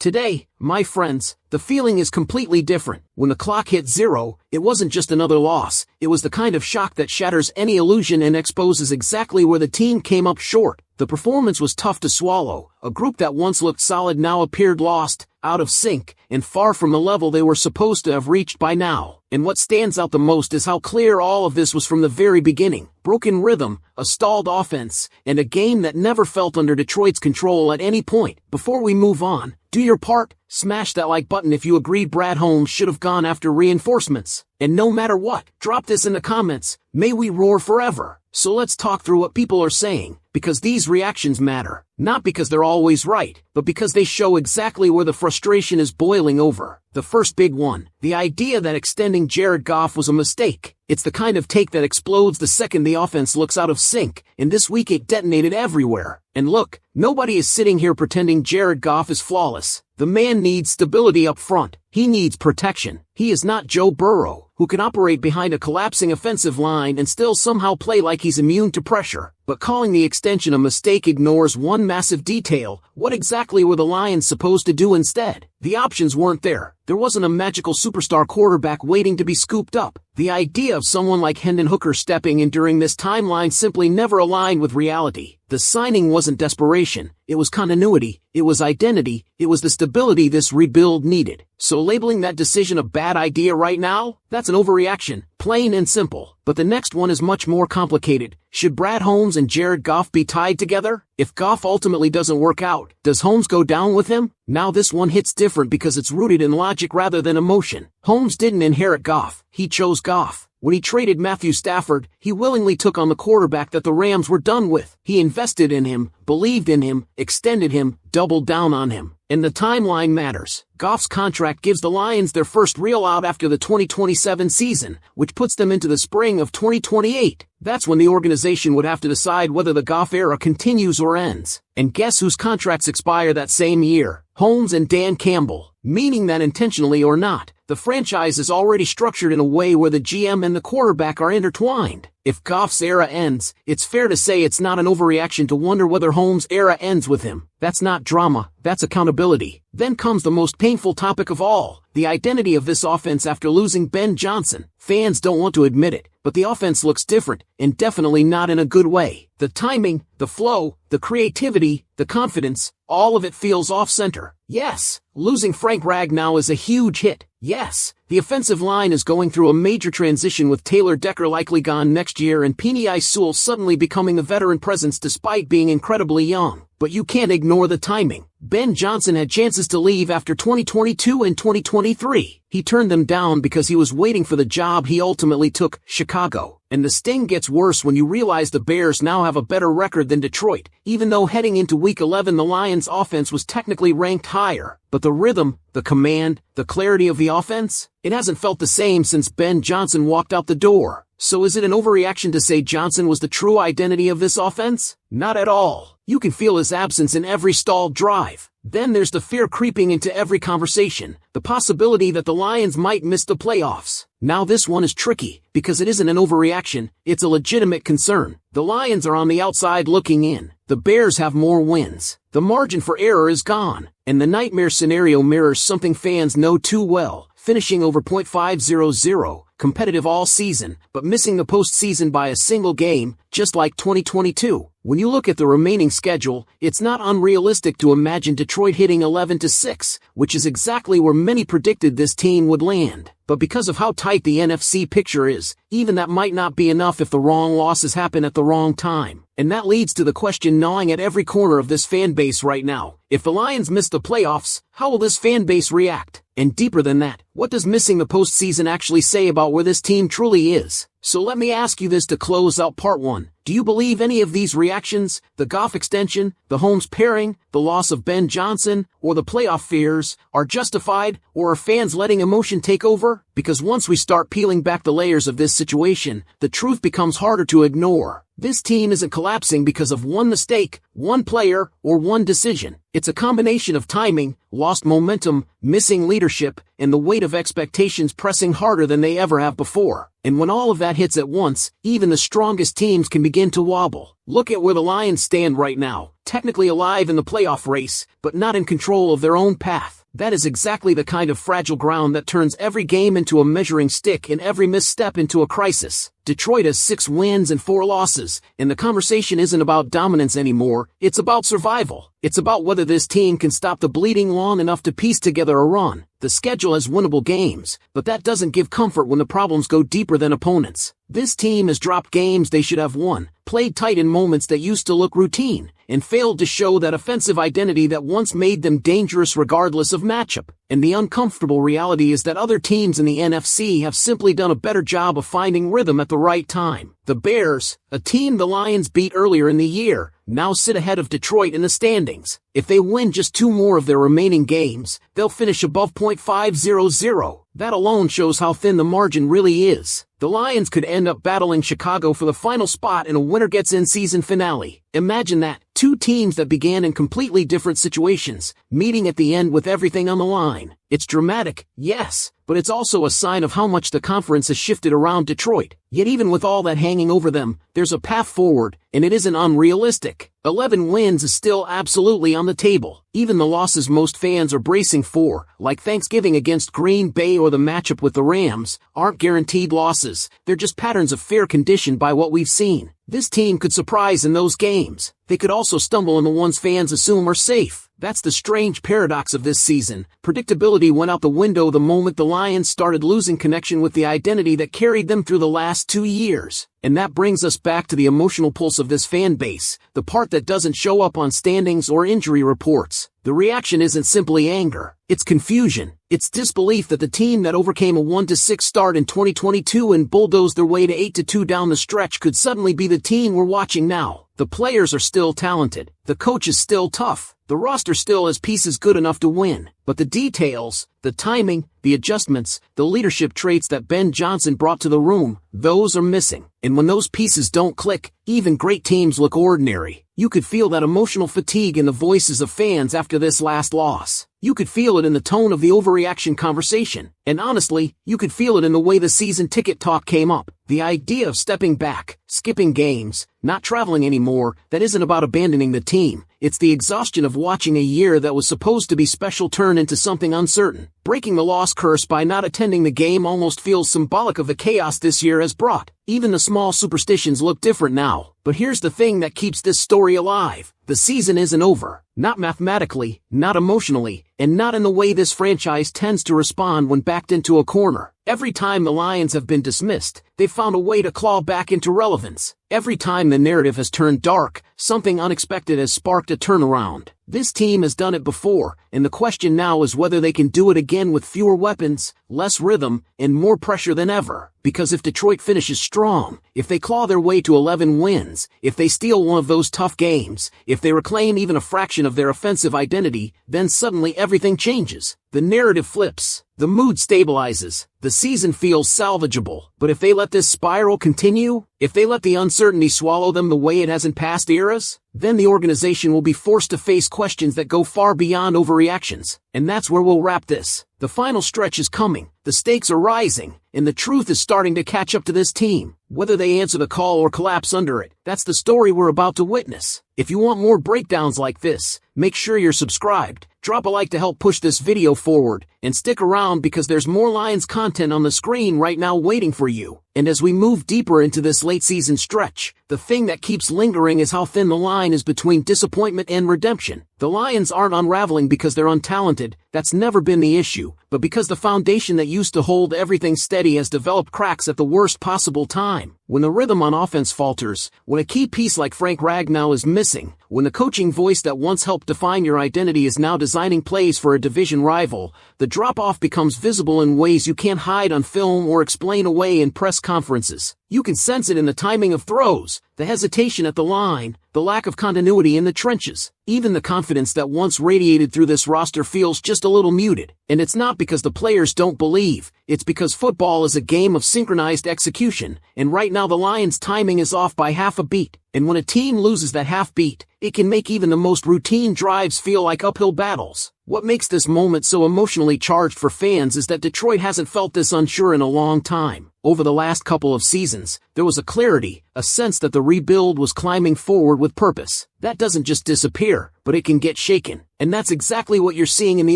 Today, my friends, the feeling is completely different. When the clock hit 0, it wasn't just another loss. It was the kind of shock that shatters any illusion and exposes exactly where the team came up short. The performance was tough to swallow. A group that once looked solid now appeared lost, out of sync, and far from the level they were supposed to have reached by now. And what stands out the most is how clear all of this was from the very beginning. Broken rhythm, a stalled offense, and a game that never felt under Detroit's control at any point. Before we move on, do your part, smash that like button if you agree Brad Holmes should have gone after reinforcements. And no matter what, drop this in the comments. May we roar forever. So let's talk through what people are saying, because these reactions matter. Not because they're always right, but because they show exactly where the frustration is boiling over. The first big one, the idea that extending Jared Goff was a mistake. It's the kind of take that explodes the second the offense looks out of sync, and this week it detonated everywhere. And look, nobody is sitting here pretending Jared Goff is flawless. The man needs stability up front. He needs protection. He is not Joe Burrow, who can operate behind a collapsing offensive line and still somehow play like he's immune to pressure. But calling the extension a mistake ignores one massive detail. What exactly were the Lions supposed to do instead? The options weren't there. There wasn't a magical superstar quarterback waiting to be scooped up. The idea of someone like Hendon Hooker stepping in during this timeline simply never aligned with reality. The signing wasn't desperation. It was continuity. It was identity. It was the stability this rebuild needed. So labeling that decision a bad idea right now? That's an overreaction. Plain and simple. But the next one is much more complicated. Should Brad Holmes and Jared Goff be tied together? If Goff ultimately doesn't work out, does Holmes go down with him? Now this one hits different because it's rooted in logic rather than emotion. Holmes didn't inherit Goff. He chose Goff. When he traded Matthew Stafford, he willingly took on the quarterback that the Rams were done with. He invested in him, believed in him, extended him, doubled down on him. And the timeline matters. Goff's contract gives the Lions their first real out after the 2027 season, which puts them into the spring of 2028. That's when the organization would have to decide whether the Goff era continues or ends. And guess whose contracts expire that same year? Holmes and Dan Campbell. Meaning that intentionally or not, the franchise is already structured in a way where the GM and the quarterback are intertwined. If Goff's era ends, it's fair to say it's not an overreaction to wonder whether Holmes' era ends with him. That's not drama, that's accountability. Then comes the most painful topic of all, the identity of this offense after losing Ben Johnson. Fans don't want to admit it, but the offense looks different, and definitely not in a good way. The timing, the flow, the creativity, the confidence, all of it feels off-center. Yes, losing Frank Ragnow is a huge hit. Yes, the offensive line is going through a major transition with Taylor Decker likely gone next year and Penei Sewell suddenly becoming a veteran presence despite being incredibly young. But you can't ignore the timing. Ben Johnson had chances to leave after 2022 and 2023. He turned them down because he was waiting for the job he ultimately took, Chicago. And the sting gets worse when you realize the Bears now have a better record than Detroit, even though heading into Week 11 the Lions' offense was technically ranked higher. But the rhythm, the command, the clarity of the offense, it hasn't felt the same since Ben Johnson walked out the door. So is it an overreaction to say Johnson was the true identity of this offense? Not at all. You can feel his absence in every stalled drive. Then there's the fear creeping into every conversation, the possibility that the Lions might miss the playoffs. Now this one is tricky, because it isn't an overreaction, it's a legitimate concern. The Lions are on the outside looking in. The Bears have more wins. The margin for error is gone, and the nightmare scenario mirrors something fans know too well, finishing over .500, competitive all season, but missing the postseason by a single game, just like 2022. When you look at the remaining schedule, it's not unrealistic to imagine Detroit hitting 11-6, which is exactly where many predicted this team would land. But because of how tight the NFC picture is, even that might not be enough if the wrong losses happen at the wrong time. And that leads to the question gnawing at every corner of this fan base right now. If the Lions miss the playoffs, how will this fan base react? And deeper than that, what does missing the postseason actually say about where this team truly is? So let me ask you this to close out part 1. Do you believe any of these reactions, the Goff extension, the Holmes pairing, the loss of Ben Johnson, or the playoff fears, are justified, or are fans letting emotion take over? Because once we start peeling back the layers of this situation, the truth becomes harder to ignore. This team isn't collapsing because of one mistake, one player, or one decision. It's a combination of timing, lost momentum, missing leadership, and the weight of expectations pressing harder than they ever have before. And when all of that hits at once, even the strongest teams can begin to wobble. Look at where the Lions stand right now, technically alive in the playoff race, but not in control of their own path. That is exactly the kind of fragile ground that turns every game into a measuring stick and every misstep into a crisis. Detroit has 6 wins and 4 losses, and the conversation isn't about dominance anymore, it's about survival. It's about whether this team can stop the bleeding long enough to piece together a run. The schedule has winnable games, but that doesn't give comfort when the problems go deeper than opponents. This team has dropped games they should have won, played tight in moments that used to look routine, and failed to show that offensive identity that once made them dangerous regardless of matchup. And the uncomfortable reality is that other teams in the NFC have simply done a better job of finding rhythm at the right time. The Bears, a team the Lions beat earlier in the year, now sit ahead of Detroit in the standings. If they win just 2 more of their remaining games, they'll finish above .500. That alone shows how thin the margin really is. The Lions could end up battling Chicago for the final spot in a winner-gets-in season finale. Imagine that. 2 teams that began in completely different situations, meeting at the end with everything on the line. It's dramatic, yes, but it's also a sign of how much the conference has shifted around Detroit. Yet even with all that hanging over them, there's a path forward, and it isn't unrealistic. 11 wins is still absolutely on the table. Even the losses most fans are bracing for, like Thanksgiving against Green Bay or the matchup with the Rams, aren't guaranteed losses. They're just patterns of fair condition by what we've seen. This team could surprise in those games. They could also stumble in the ones fans assume are safe. That's the strange paradox of this season. Predictability went out the window the moment the Lions started losing connection with the identity that carried them through the last 2 years. And that brings us back to the emotional pulse of this fan base, the part that doesn't show up on standings or injury reports. The reaction isn't simply anger, it's confusion. It's disbelief that the team that overcame a 1-6 start in 2022 and bulldozed their way to 8-2 down the stretch could suddenly be the team we're watching now. The players are still talented, the coach is still tough, the roster still has pieces good enough to win, but the details, the timing, the adjustments, the leadership traits that Ben Johnson brought to the room, those are missing. And when those pieces don't click, even great teams look ordinary. You could feel that emotional fatigue in the voices of fans after this last loss. You could feel it in the tone of the overreaction conversation. And honestly, you could feel it in the way the season ticket talk came up. The idea of stepping back, skipping games, not traveling anymore, that isn't about abandoning the team. It's the exhaustion of watching a year that was supposed to be special turn into something uncertain. Breaking the loss curse by not attending the game almost feels symbolic of the chaos this year has brought. Even the small superstitions look different now. But here's the thing that keeps this story alive. The season isn't over. Not mathematically, not emotionally, and not in the way this franchise tends to respond when backed into a corner. Every time the Lions have been dismissed, they've found a way to claw back into relevance. Every time the narrative has turned dark, something unexpected has sparked a turnaround. This team has done it before, and the question now is whether they can do it again with fewer weapons, less rhythm, and more pressure than ever. Because if Detroit finishes strong, if they claw their way to 11 wins, if they steal one of those tough games, if they reclaim even a fraction of their offensive identity, then suddenly everything changes. The narrative flips. The mood stabilizes. The season feels salvageable. But if they let this spiral continue, if they let the uncertainty swallow them the way it has in past eras, then the organization will be forced to face questions that go far beyond overreactions. And that's where we'll wrap this. The final stretch is coming. The stakes are rising, and the truth is starting to catch up to this team. Whether they answer the call or collapse under it, that's the story we're about to witness. If you want more breakdowns like this, make sure you're subscribed, drop a like to help push this video forward, and stick around because there's more Lions content on the screen right now waiting for you. And as we move deeper into this late season stretch, the thing that keeps lingering is how thin the line is between disappointment and redemption. The Lions aren't unraveling because they're untalented, that's never been the issue, but because the foundation that used to hold everything steady has developed cracks at the worst possible time. When the rhythm on offense falters, when a key piece like Frank Ragnow is missing, when the coaching voice that once helped define your identity is now designing plays for a division rival, the drop-off becomes visible in ways you can't hide on film or explain away in press conferences. You can sense it in the timing of throws, the hesitation at the line, the lack of continuity in the trenches. Even the confidence that once radiated through this roster feels just a little muted. And it's not because the players don't believe, It's because football is a game of synchronized execution, and right now the Lions' timing is off by half a beat. And when a team loses that half beat, it can make even the most routine drives feel like uphill battles. What makes this moment so emotionally charged for fans is that Detroit hasn't felt this unsure in a long time. Over the last couple of seasons, there was a clarity, a sense that the rebuild was climbing forward with purpose. That doesn't just disappear, but it can get shaken. And that's exactly what you're seeing in the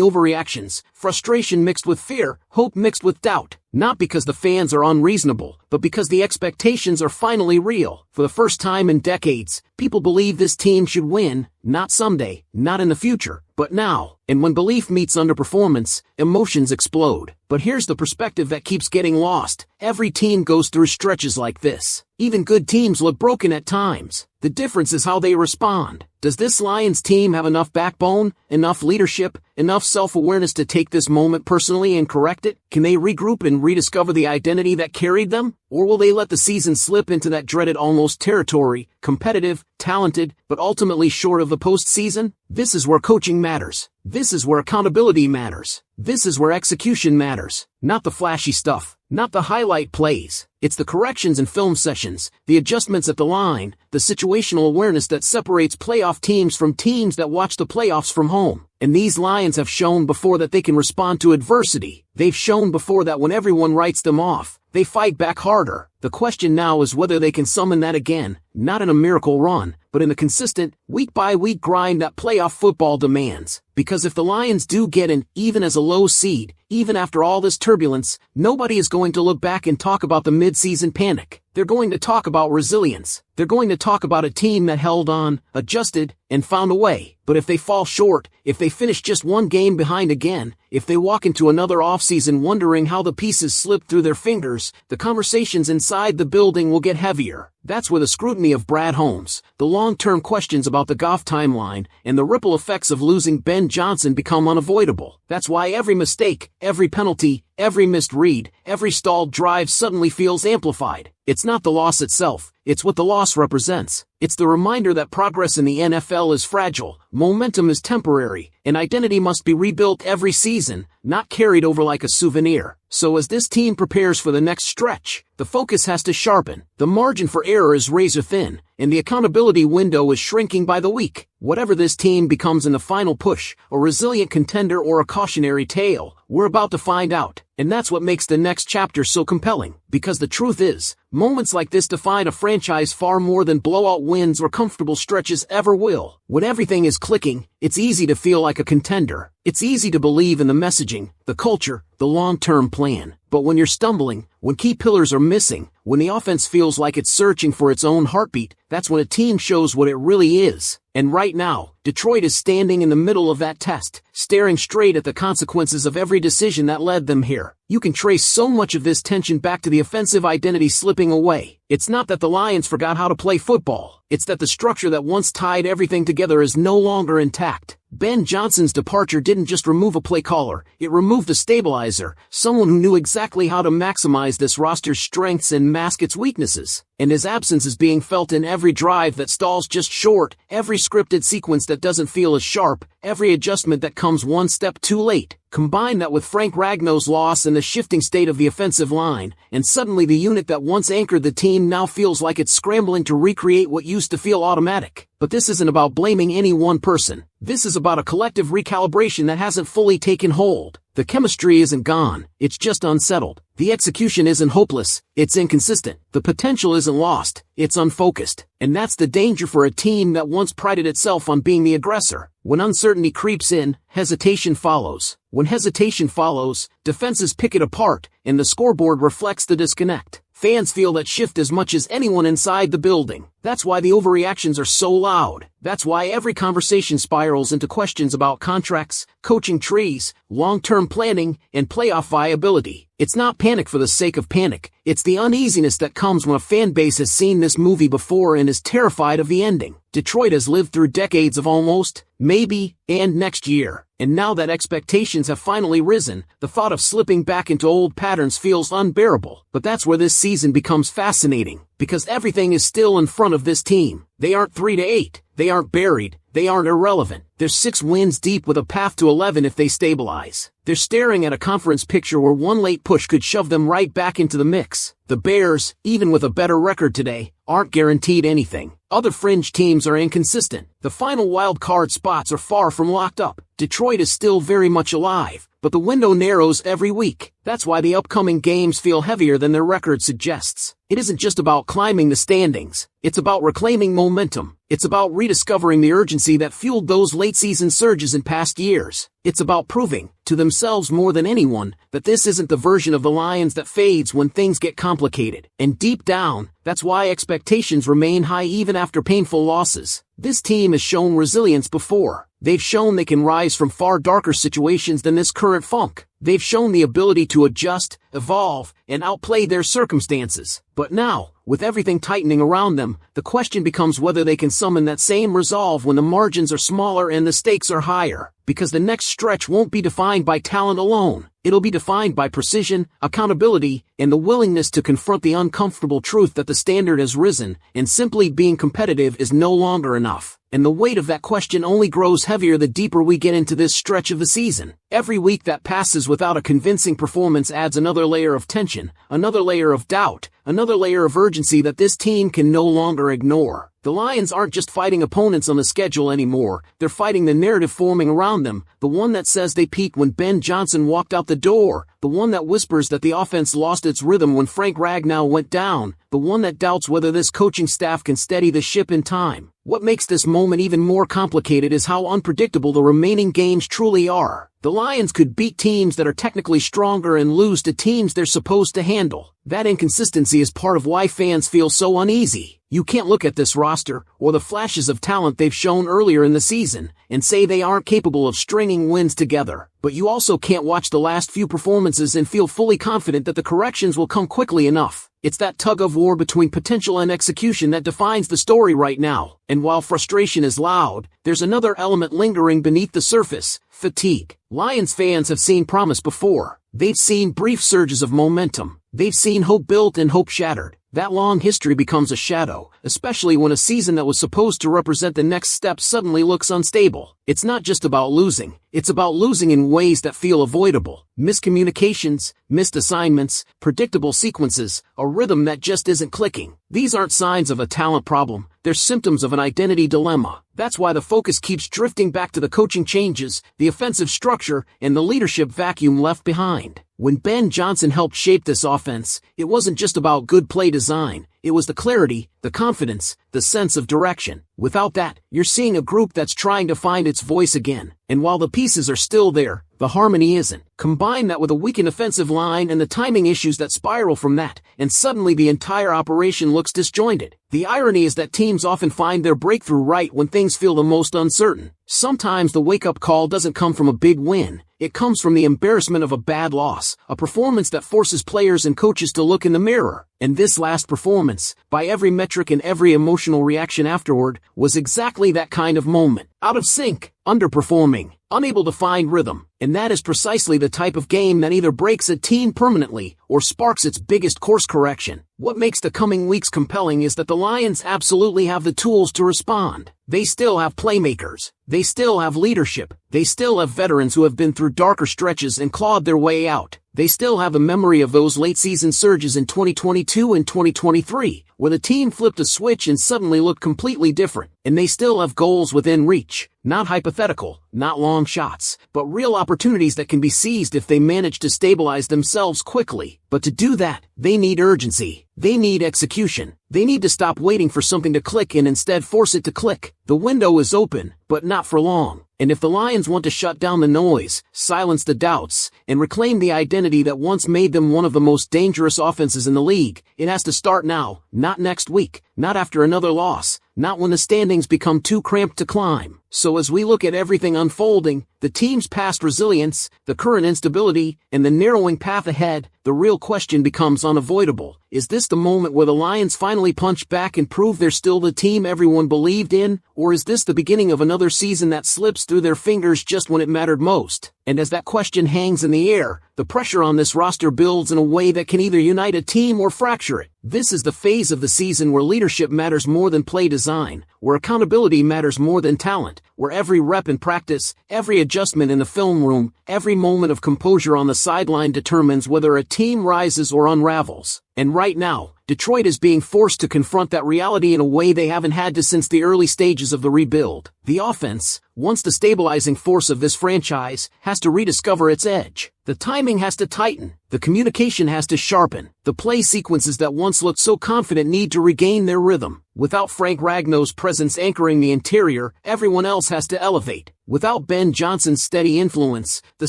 overreactions. Frustration mixed with fear, hope mixed with doubt. Not because the fans are unreasonable, but because the expectations are finally real. For the first time in decades, people believe this team should win, not someday, not in the future, but now. And when belief meets underperformance, emotions explode. But here's the perspective that keeps getting lost. Every team goes through stretches like this. Even good teams look broken at times. The difference is how they respond. Does this Lions team have enough backbone, enough leadership, enough self-awareness to take this moment personally and correct it? Can they regroup and rediscover the identity that carried them? Or will they let the season slip into that dreaded almost territory, competitive, talented, but ultimately short of the postseason? This is where coaching matters. This is where accountability matters. This is where execution matters. Not the flashy stuff, not the highlight plays. It's the corrections and film sessions, the adjustments at the line, the situational awareness that separates playoff teams from teams that watch the playoffs from home. And these Lions have shown before that they can respond to adversity. They've shown before that when everyone writes them off, they fight back harder. The question now is whether they can summon that again, not in a miracle run, but in the consistent, week-by-week grind that playoff football demands. Because if the Lions do get in, even as a low seed, even after all this turbulence, nobody is going to look back and talk about the mid-season panic. They're going to talk about resilience. They're going to talk about a team that held on, adjusted, and found a way. But if they fall short, if they finish just one game behind again, if they walk into another offseason wondering how the pieces slipped through their fingers, the conversations inside the building will get heavier. That's where the scrutiny of Brad Holmes, the long-term questions about the Goff timeline, and the ripple effects of losing Ben Johnson become unavoidable. That's why every mistake, every penalty, every missed read, every stalled drive suddenly feels amplified. It's not the loss itself, it's what the loss represents. It's the reminder that progress in the NFL is fragile, momentum is temporary, and identity must be rebuilt every season, not carried over like a souvenir. So as this team prepares for the next stretch, the focus has to sharpen, the margin for error is razor thin, and the accountability window is shrinking by the week. Whatever this team becomes in the final push, a resilient contender or a cautionary tale, we're about to find out. And that's what makes the next chapter so compelling. Because the truth is, moments like this define a franchise far more than blowout wins or comfortable stretches ever will. When everything is clicking, it's easy to feel like a contender. It's easy to believe in the messaging, the culture, the long-term plan. But when you're stumbling, when key pillars are missing, when the offense feels like it's searching for its own heartbeat, that's when a team shows what it really is. And right now, Detroit is standing in the middle of that test, staring straight at the consequences of every decision that led them here. You can trace so much of this tension back to the offensive identity slipping away. It's not that the Lions forgot how to play football. It's that the structure that once tied everything together is no longer intact. Ben Johnson's departure didn't just remove a play caller, it removed a stabilizer, someone who knew exactly how to maximize this roster's strengths and mask its weaknesses. And his absence is being felt in every drive that stalls just short, every scripted sequence that doesn't feel as sharp, every adjustment that comes one step too late. Combine that with Frank Ragnow's loss and the shifting state of the offensive line, and suddenly the unit that once anchored the team now feels like it's scrambling to recreate what used to feel automatic. But this isn't about blaming any one person. This is about a collective recalibration that hasn't fully taken hold. The chemistry isn't gone, it's just unsettled. The execution isn't hopeless, it's inconsistent. The potential isn't lost, it's unfocused. And that's the danger for a team that once prided itself on being the aggressor. When uncertainty creeps in, hesitation follows. When hesitation follows, defenses pick it apart, and the scoreboard reflects the disconnect. Fans feel that shift as much as anyone inside the building. That's why the overreactions are so loud. That's why every conversation spirals into questions about contracts, coaching trees, long-term planning, and playoff viability. It's not panic for the sake of panic. It's the uneasiness that comes when a fan base has seen this movie before and is terrified of the ending. Detroit has lived through decades of almost, maybe, and next year. And now that expectations have finally risen, the thought of slipping back into old patterns feels unbearable. But that's where this season becomes fascinating, because everything is still in front of this team. They aren't 3-8. They aren't buried. they aren't irrelevant. They're 6 wins deep with a path to 11 if they stabilize. They're staring at a conference picture where one late push could shove them right back into the mix. The Bears, even with a better record today, aren't guaranteed anything. Other fringe teams are inconsistent. The final wild card spots are far from locked up. Detroit is still very much alive, but the window narrows every week. That's why the upcoming games feel heavier than their record suggests. It isn't just about climbing the standings. It's about reclaiming momentum. It's about rediscovering the urgency that fueled those late-season surges in past years. It's about proving, to themselves more than anyone, that this isn't the version of the Lions that fades when things get complicated. And deep down, that's why expectations remain high even after painful losses. This team has shown resilience before. They've shown they can rise from far darker situations than this current funk. They've shown the ability to adjust, evolve, and outplay their circumstances. But now, with everything tightening around them, the question becomes whether they can summon that same resolve when the margins are smaller and the stakes are higher. Because the next stretch won't be defined by talent alone. It'll be defined by precision, accountability, and the willingness to confront the uncomfortable truth that the standard has risen, and simply being competitive is no longer enough. And the weight of that question only grows heavier the deeper we get into this stretch of the season. Every week that passes without a convincing performance adds another layer of tension, another layer of doubt, another layer of urgency that this team can no longer ignore. The Lions aren't just fighting opponents on the schedule anymore, they're fighting the narrative forming around them, the one that says they peaked when Ben Johnson walked out the door, the one that whispers that the offense lost its rhythm when Frank Ragnow went down, the one that doubts whether this coaching staff can steady the ship in time. What makes this moment even more complicated is how unpredictable the remaining games truly are. The Lions could beat teams that are technically stronger and lose to teams they're supposed to handle. That inconsistency is part of why fans feel so uneasy. You can't look at this roster, or the flashes of talent they've shown earlier in the season, and say they aren't capable of stringing wins together. But you also can't watch the last few performances and feel fully confident that the corrections will come quickly enough. It's that tug-of-war between potential and execution that defines the story right now. And while frustration is loud, there's another element lingering beneath the surface: fatigue. Lions fans have seen promise before. They've seen brief surges of momentum. They've seen hope built and hope shattered. That long history becomes a shadow, especially when a season that was supposed to represent the next step suddenly looks unstable. It's not just about losing. It's about losing in ways that feel avoidable. Miscommunications, missed assignments, predictable sequences, a rhythm that just isn't clicking. These aren't signs of a talent problem. They're symptoms of an identity dilemma. That's why the focus keeps drifting back to the coaching changes, the offensive structure, and the leadership vacuum left behind. When Ben Johnson helped shape this offense, it wasn't just about good play design. It was the clarity, the confidence, the sense of direction. Without that, you're seeing a group that's trying to find its voice again. And while the pieces are still there, the harmony isn't. Combine that with a weakened offensive line and the timing issues that spiral from that, and suddenly the entire operation looks disjointed. The irony is that teams often find their breakthrough right when things feel the most uncertain. Sometimes the wake-up call doesn't come from a big win. It comes from the embarrassment of a bad loss, a performance that forces players and coaches to look in the mirror. And this last performance, by every metric and every emotional reaction afterward, was exactly that kind of moment. Out of sync, underperforming, unable to find rhythm. And that is precisely the type of game that either breaks a team permanently or sparks its biggest course correction. What makes the coming weeks compelling is that the Lions absolutely have the tools to respond. They still have playmakers. They still have leadership. They still have veterans who have been through darker stretches and clawed their way out. They still have a memory of those late-season surges in 2022 and 2023, where the team flipped a switch and suddenly looked completely different. And they still have goals within reach. Not hypothetical, not long shots, but real opportunities that can be seized if they manage to stabilize themselves quickly. But to do that, they need urgency. They need execution. They need to stop waiting for something to click and instead force it to click. The window is open, but not for long. And if the Lions want to shut down the noise, silence the doubts, and reclaim the identity that once made them one of the most dangerous offenses in the league, it has to start now, not next week, not after another loss, not when the standings become too cramped to climb. So as we look at everything unfolding, the team's past resilience, the current instability, and the narrowing path ahead, the real question becomes unavoidable. Is this the moment where the Lions finally punch back and prove they're still the team everyone believed in? Or is this the beginning of another season that slips through their fingers just when it mattered most? And as that question hangs in the air, the pressure on this roster builds in a way that can either unite a team or fracture it. This is the phase of the season where leadership matters more than play design, where accountability matters more than talent, moment, where every rep in practice, every adjustment in the film room, every moment of composure on the sideline determines whether a team rises or unravels. And right now, Detroit is being forced to confront that reality in a way they haven't had to since the early stages of the rebuild. The offense, once the stabilizing force of this franchise, has to rediscover its edge. The timing has to tighten. The communication has to sharpen. The play sequences that once looked so confident need to regain their rhythm. Without Frank Ragnow's presence anchoring the interior, everyone else has to elevate. Without Ben Johnson's steady influence, the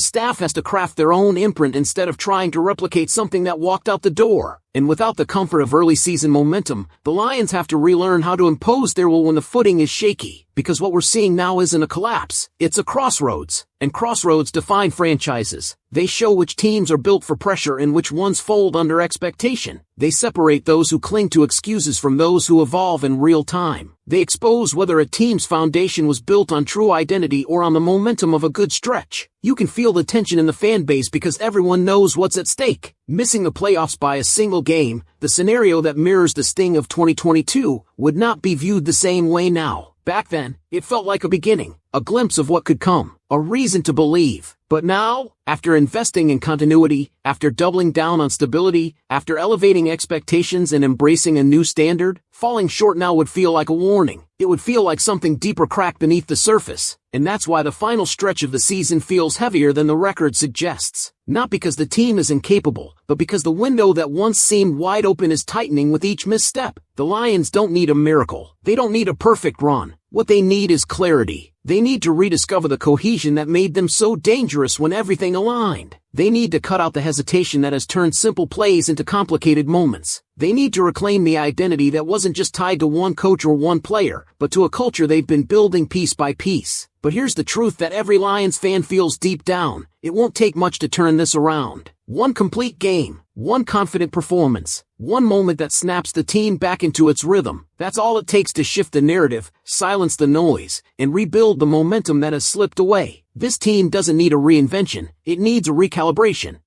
staff has to craft their own imprint instead of trying to replicate something that walked out the door. And without the comfort of early season momentum, the Lions have to relearn how to impose their will when the footing is shaky. Because what we're seeing now isn't a collapse, it's a crossroads. And crossroads define franchises. They show which teams are built for pressure and which ones fold under expectation. They separate those who cling to excuses from those who evolve in real time. They expose whether a team's foundation was built on true identity or on the momentum of a good stretch. You can feel the tension in the fan base because everyone knows what's at stake. Missing the playoffs by a single game, the scenario that mirrors the sting of 2022, would not be viewed the same way now. Back then, it felt like a beginning, a glimpse of what could come, a reason to believe. But now, after investing in continuity, after doubling down on stability, after elevating expectations and embracing a new standard, falling short now would feel like a warning. It would feel like something deeper cracked beneath the surface. And that's why the final stretch of the season feels heavier than the record suggests. Not because the team is incapable, but because the window that once seemed wide open is tightening with each misstep. The Lions don't need a miracle. They don't need a perfect run. What they need is clarity. They need to rediscover the cohesion that made them so dangerous when everything aligned. They need to cut out the hesitation that has turned simple plays into complicated moments. They need to reclaim the identity that wasn't just tied to one coach or one player, but to a culture they've been building piece by piece. But here's the truth that every Lions fan feels deep down. It won't take much to turn this around. One complete game, one confident performance, one moment that snaps the team back into its rhythm. That's all it takes to shift the narrative, silence the noise, and rebuild the momentum that has slipped away. This team doesn't need a reinvention, it needs a recalibration.